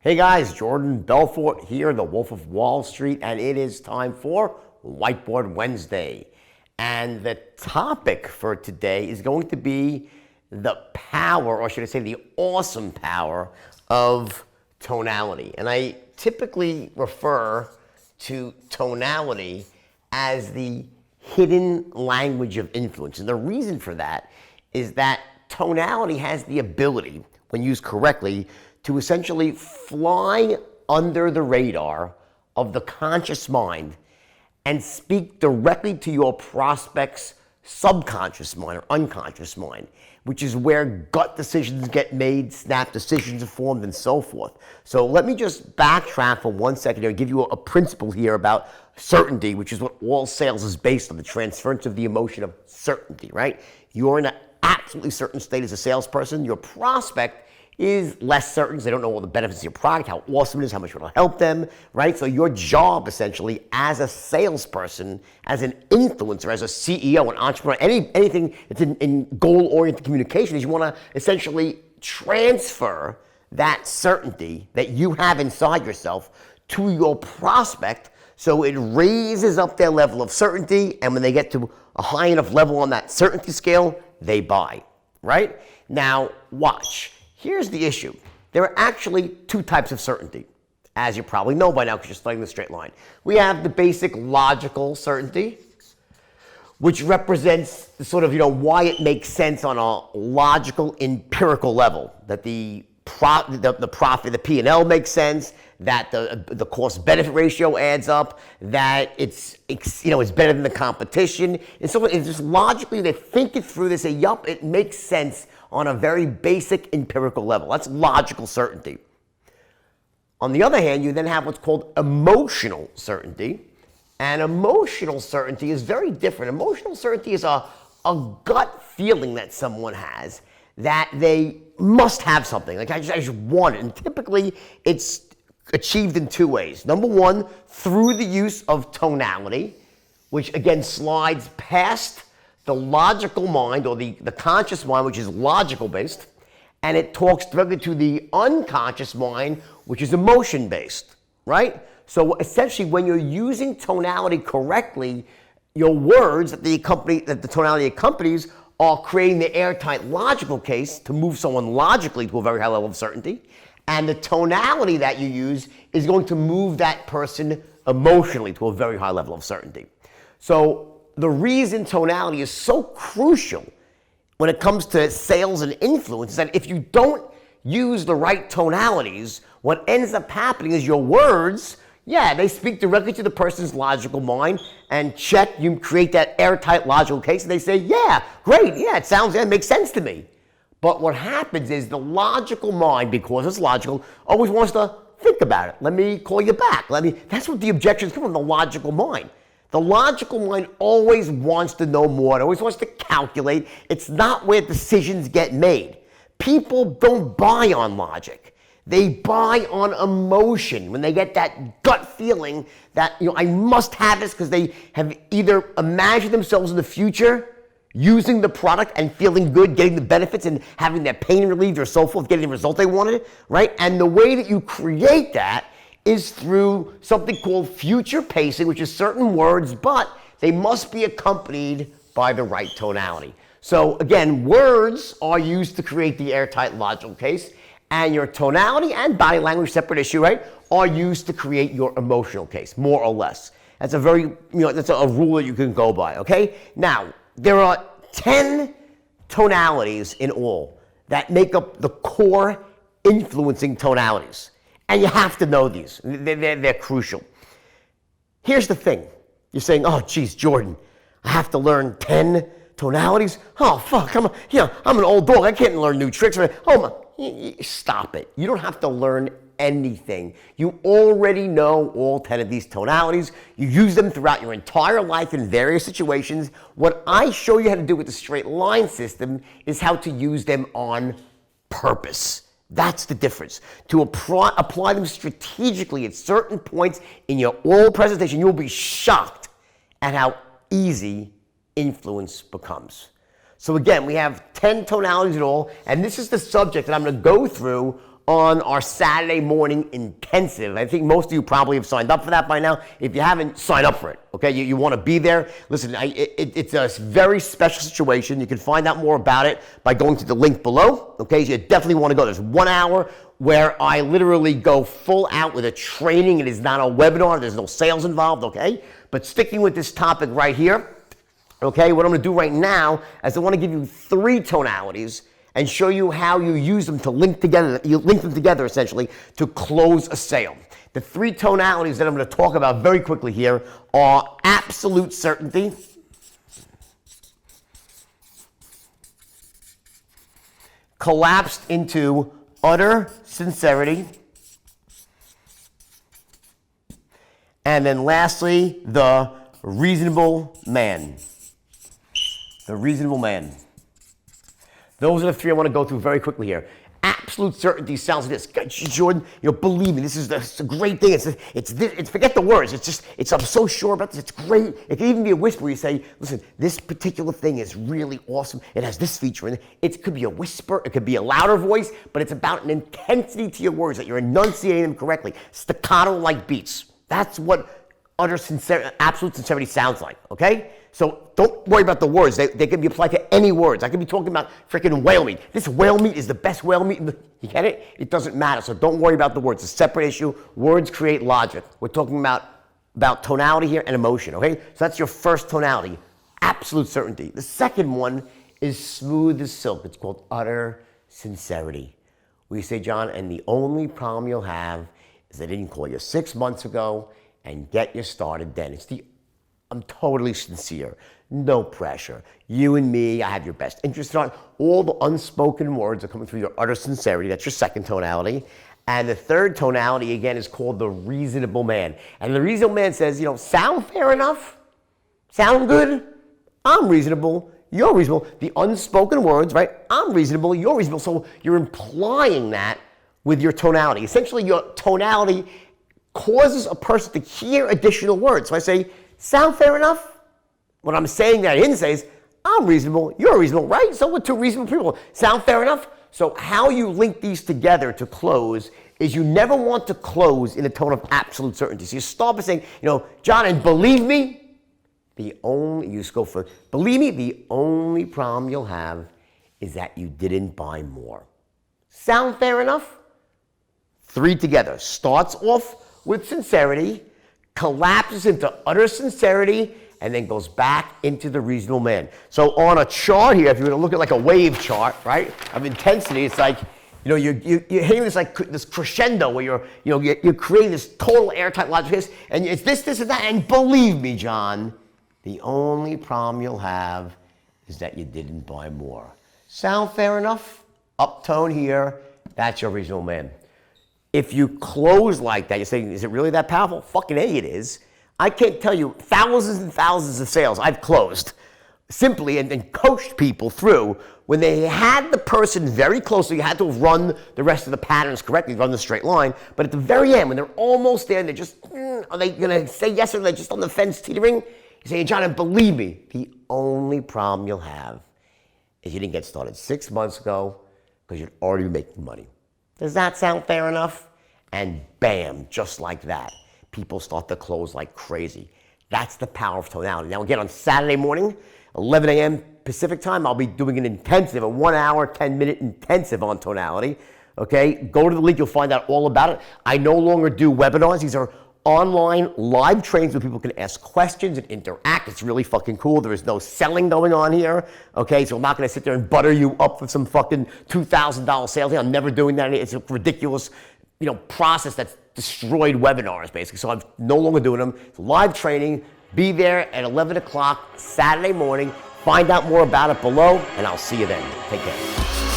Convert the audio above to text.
Hey guys, Jordan Belfort here, the Wolf of Wall Street, and it is time for Whiteboard Wednesday. And the topic for today is going to be the power, or should I say the awesome power, of tonality. And I typically refer to tonality as the hidden language of influence. And the reason for that is that tonality has the ability, when used correctly, to essentially fly under the radar of the conscious mind and speak directly to your prospect's subconscious mind or unconscious mind, which is where gut decisions get made, snap decisions are formed, and so forth. So let me just backtrack for 1 second here and give you a principle here about certainty, which is what all sales is based on, the transference of the emotion of certainty, right? You're in an absolutely certain state as a salesperson. Your prospect is less certain because they don't know all the benefits of your product, how awesome it is, how much it'll help them, right? So your job essentially as a salesperson, as an influencer, as a CEO, an entrepreneur, anything that's in goal-oriented communication is you want to essentially transfer that certainty that you have inside yourself to your prospect so it raises up their level of certainty, and when they get to a high enough level on that certainty scale, they buy, right? Now, watch. Here's the issue. There are actually two types of certainty, as you probably know by now because you're studying the straight line. We have the basic logical certainty, which represents the sort of, why it makes sense on a logical, empirical level, that the profit, the P&L makes sense, that the cost-benefit ratio adds up, that it's better than the competition, and so it's just logically they think it through. They say, yup, it makes sense on a very basic empirical level. That's logical certainty. On the other hand, you then have what's called emotional certainty, and emotional certainty is very different. Emotional certainty is a gut feeling that someone has that they must have something. Like I just want it, and typically it's achieved in two ways. Number one, through the use of tonality, which again slides past the logical mind or the conscious mind, which is logical based, and it talks directly to the unconscious mind, which is emotion based, right? So essentially when you're using tonality correctly, your words that the tonality accompanies are creating the airtight logical case to move someone logically to a very high level of certainty. And the tonality that you use is going to move that person emotionally to a very high level of certainty. So the reason tonality is so crucial when it comes to sales and influence is that if you don't use the right tonalities, what ends up happening is your words, they speak directly to the person's logical mind, and check, you create that airtight logical case, and they say, yeah, great, it makes sense to me. But what happens is the logical mind, because it's logical, always wants to think about it. Let me call you back. That's what the objections come from, the logical mind. The logical mind always wants to know more. It always wants to calculate. It's not where decisions get made. People don't buy on logic. They buy on emotion. When they get that gut feeling that, I must have this because they have either imagined themselves in the future using the product and feeling good, getting the benefits and having their pain relieved or so forth, getting the result they wanted, right? And the way that you create that is through something called future pacing, which is certain words, but they must be accompanied by the right tonality. So again, words are used to create the airtight logical case, and your tonality and body language, separate issue, right, are used to create your emotional case, more or less. That's a very, that's a rule that you can go by, okay? Now, there are 10 tonalities in all that make up the core influencing tonalities. And you have to know these. They're crucial. Here's the thing. You're saying, oh, geez, Jordan, I have to learn 10 tonalities? Oh, fuck, I'm an old dog. I can't learn new tricks. Stop it. You don't have to learn anything. You already know all 10 of these tonalities. You use them throughout your entire life in various situations. What I show you how to do with the straight line system is how to use them on purpose. That's the difference. To apply them strategically at certain points in your oral presentation, you'll be shocked at how easy influence becomes. So again, we have 10 tonalities in all, and this is the subject that I'm going to go through on our Saturday morning intensive. I think most of you probably have signed up for that by now. If you haven't, sign up for it, okay? You want to be there. Listen, it's a very special situation. You can find out more about it by going to the link below, okay? So you definitely want to go. There's 1 hour where I literally go full out with a training. It is not a webinar. There's no sales involved, okay? But sticking with this topic right here, okay, what I'm going to do right now is I want to give you 3 tonalities and show you how you use them to link together. You link them together essentially to close a sale. The 3 tonalities that I'm going to talk about very quickly here are absolute certainty, collapsed into utter sincerity, and then lastly, the reasonable man. The reasonable man. Those are the 3 I want to go through very quickly here. Absolute certainty sounds like this. Jordan, believe me, this is a great thing. It's forget the words. I'm so sure about this. It's great. It can even be a whisper where you say, listen, this particular thing is really awesome. It has this feature in it. It could be a whisper. It could be a louder voice, but it's about an intensity to your words, that you're enunciating them correctly. Staccato like beats. That's what utter sincerity, absolute sincerity sounds like, okay? So don't worry about the words. They can be applied to any words. I could be talking about freaking whale meat. This whale meat is the best whale meat. You get it? It doesn't matter. So don't worry about the words. It's a separate issue. Words create logic. We're talking about tonality here and emotion, okay? So that's your first tonality, absolute certainty. The second one is smooth as silk. It's called utter sincerity. We say, John, and the only problem you'll have is they didn't call you 6 months ago and get you started then. I'm totally sincere. No pressure. You and me, I have your best interest in heart. All the unspoken words are coming through your utter sincerity. That's your second tonality. And the third tonality, again, is called the reasonable man. And the reasonable man says, sound fair enough? Sound good? I'm reasonable. You're reasonable. The unspoken words, right? I'm reasonable. You're reasonable. So you're implying that with your tonality. Essentially, your tonality causes a person to hear additional words. So I say, sound fair enough? What I'm saying that I didn't say is, I'm reasonable, you're reasonable, right? So we're 2 reasonable people. Sound fair enough? So how you link these together to close is you never want to close in a tone of absolute certainty. So you start by saying, John, and believe me, the only problem you'll have is that you didn't buy more. Sound fair enough? 3 together. Starts off with sincerity, collapses into utter sincerity, and then goes back into the reasonable man. So on a chart here, if you're going to look at like a wave chart, right, of intensity, it's like, you're hitting this crescendo where you're creating this total airtight logic, and it's this, and that. And believe me, John, the only problem you'll have is that you didn't buy more. Sound fair enough? Uptone here, that's your reasonable man. If you close like that, you're saying, is it really that powerful? Fucking A, it is. I can't tell you thousands and thousands of sales I've closed simply and coached people through when they had the person very closely. You had to run the rest of the patterns correctly, run the straight line. But at the very end, when they're almost there, and they're just, are they going to say yes or they're just on the fence teetering? You say, John, and believe me, the only problem you'll have is you didn't get started 6 months ago because you're already making money. Does that sound fair enough? And bam, just like that, people start to close like crazy. That's the power of tonality. Now again, on Saturday morning, 11 a.m. Pacific time, I'll be doing an intensive, a 1 hour, 10-minute intensive on tonality. Okay, go to the link, you'll find out all about it. I no longer do webinars. These are online live trainings where people can ask questions and interact. It's really fucking cool. There is no selling going on here. Okay, so I'm not gonna sit there and butter you up with some fucking $2,000 sales. I'm never doing that. It's a ridiculous, process that's destroyed webinars basically. So I'm no longer doing them. It's live training. Be there at 11 o'clock Saturday morning. Find out more about it below, and I'll see you then. Take care.